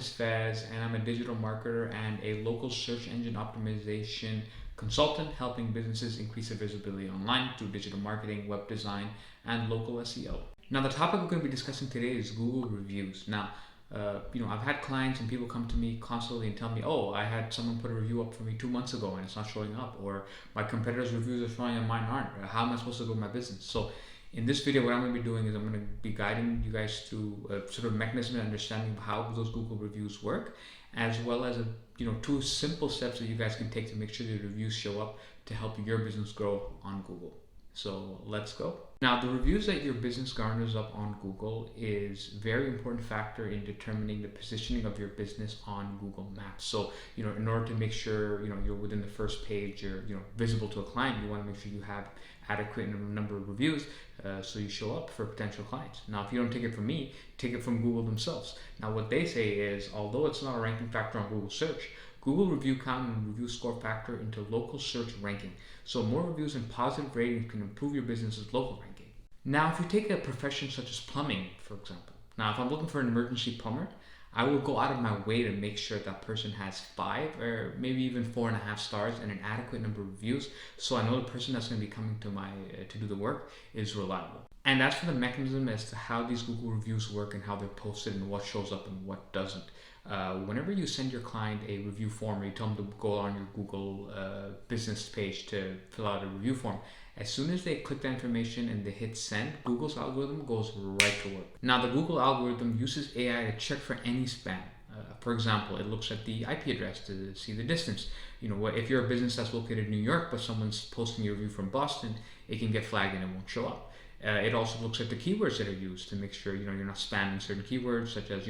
is Fez, and I'm a digital marketer and a local search engine optimization consultant helping businesses increase their visibility online through digital marketing, web design, and local SEO. Now, the topic we're going to be discussing today is Google reviews. Now, I've had clients and people come to me constantly and tell me, oh, I had someone put a review up for me 2 months ago and it's not showing up, or my competitors' reviews are showing and mine aren't. How am I supposed to grow my business? So in this video, what I'm going to be doing is I'm going to be guiding you guys through a sort of mechanism and understanding of how those Google reviews work, as well as two simple steps that you guys can take to make sure the reviews show up to help your business grow on Google. So let's go. Now, the reviews that your business garners up on Google is a very important factor in determining the positioning of your business on Google Maps. So, in order to make sure, you're within the first page, you're, visible to a client, you want to make sure you have adequate number of reviews so you show up for potential clients. Now, if you don't take it from me, take it from Google themselves. Now, what they say is, although it's not a ranking factor on Google search, Google review count and review score factor into local search ranking. So more reviews and positive ratings can improve your business's local ranking. Now, if you take a profession such as plumbing, for example. Now, if I'm looking for an emergency plumber, I will go out of my way to make sure that person has 5 or maybe even 4.5 stars and an adequate number of reviews, so I know the person that's going to be coming to my to do the work is reliable. And that's for the mechanism as to how these Google reviews work and how they're posted and what shows up and what doesn't. Whenever you send your client a review form or you tell them to go on your Google business page to fill out a review form, as soon as they click that information and they hit send, Google's algorithm goes right to work. Now, the Google algorithm uses AI to check for any spam. For example, it looks at the IP address to see the distance. If you're a business that's located in New York, but someone's posting a review from Boston, it can get flagged and it won't show up. It also looks at the keywords that are used to make sure you're not spamming certain keywords, such as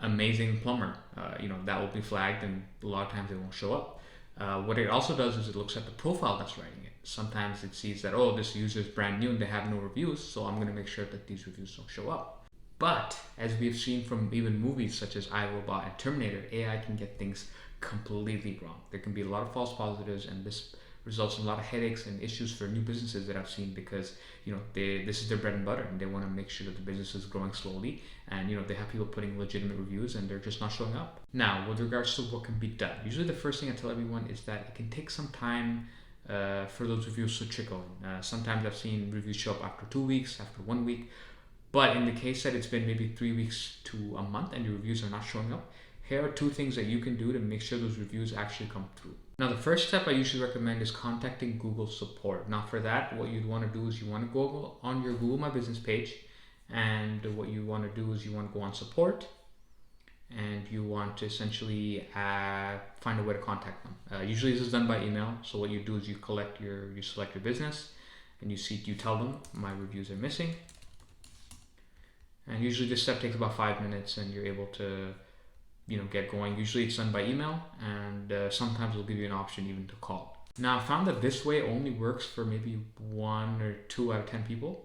amazing plumber. That will be flagged, and a lot of times it won't show up. What it also does is it looks at the profile that's writing it. Sometimes it sees that, oh, this user is brand new and they have no reviews, so I'm going to make sure that these reviews don't show up. But as we've seen from even movies such as I, Robot and Terminator, AI can get things completely wrong. There can be a lot of false positives, and this results in a lot of headaches and issues for new businesses that I've seen because this is their bread and butter, and they want to make sure that the business is growing slowly, and they have people putting legitimate reviews and they're just not showing up. Now, with regards to what can be done, usually the first thing I tell everyone is that it can take some time for those reviews to trickle in. Sometimes I've seen reviews show up after 2 weeks, after 1 week, but in the case that it's been maybe 3 weeks to a month and your reviews are not showing up, here are 2 things that you can do to make sure those reviews actually come through. Now, the first step I usually recommend is contacting Google support. Now, for that, what you'd want to do is you want to go on your Google My Business page, and what you want to do is you want to go on support, and you want to essentially find a way to contact them. Usually this is done by email. So what you do is you select your business, and you tell them my reviews are missing. And usually this step takes about 5 minutes, and you're able to get going. Usually it's done by email, and sometimes they'll give you an option even to call. Now, I found that this way only works for maybe 1 or 2 out of 10 people,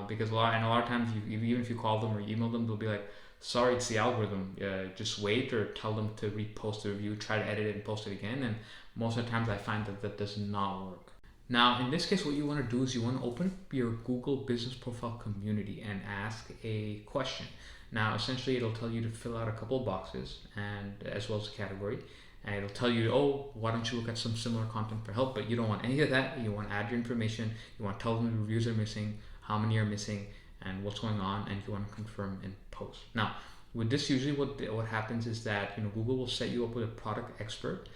because a lot of times, even if you call them or email them, they'll be like, sorry, it's the algorithm. Just wait, or tell them to repost the review, try to edit it and post it again. And most of the times I find that does not work. Now, in this case, what you want to do is you want to open up your Google Business Profile community and ask a question. Now, essentially, it'll tell you to fill out a couple of boxes, and as well as a category. And it'll tell you, oh, why don't you look at some similar content for help? But you don't want any of that. You want to add your information. You want to tell them the reviews are missing, how many are missing, and what's going on, and you want to confirm in post. Now, with this, usually what happens is that Google will set you up with a product expert.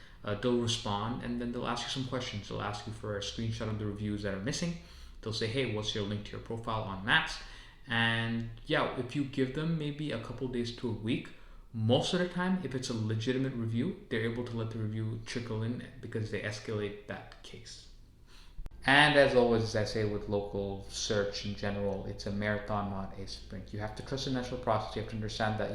They'll respond, and then they'll ask you some questions. They'll ask you for a screenshot of the reviews that are missing. They'll say, hey, what's your link to your profile on Maps? And yeah, if you give them maybe a couple days to a week, most of the time, if it's a legitimate review, they're able to let the review trickle in because they escalate that case. And as always, as I say with local search in general, it's a marathon, not a sprint. You have to trust the natural process. You have to understand that,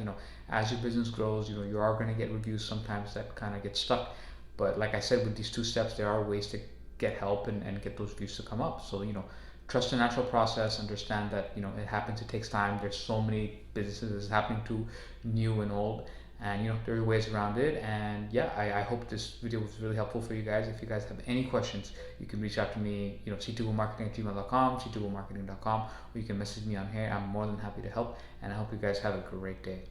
as your business grows, you are going to get reviews sometimes that kind of get stuck. But like I said, with these 2 steps, there are ways to get help and get those reviews to come up. So, trust the natural process, understand that, it happens, it takes time. There's so many businesses it's happening to, new and old. And there are ways around it. And yeah, I hope this video was really helpful for you guys. If you guys have any questions, you can reach out to me, c2gomarketing@gmail.com, c2gomarketing.com, or you can message me on here. I'm more than happy to help, and I hope you guys have a great day.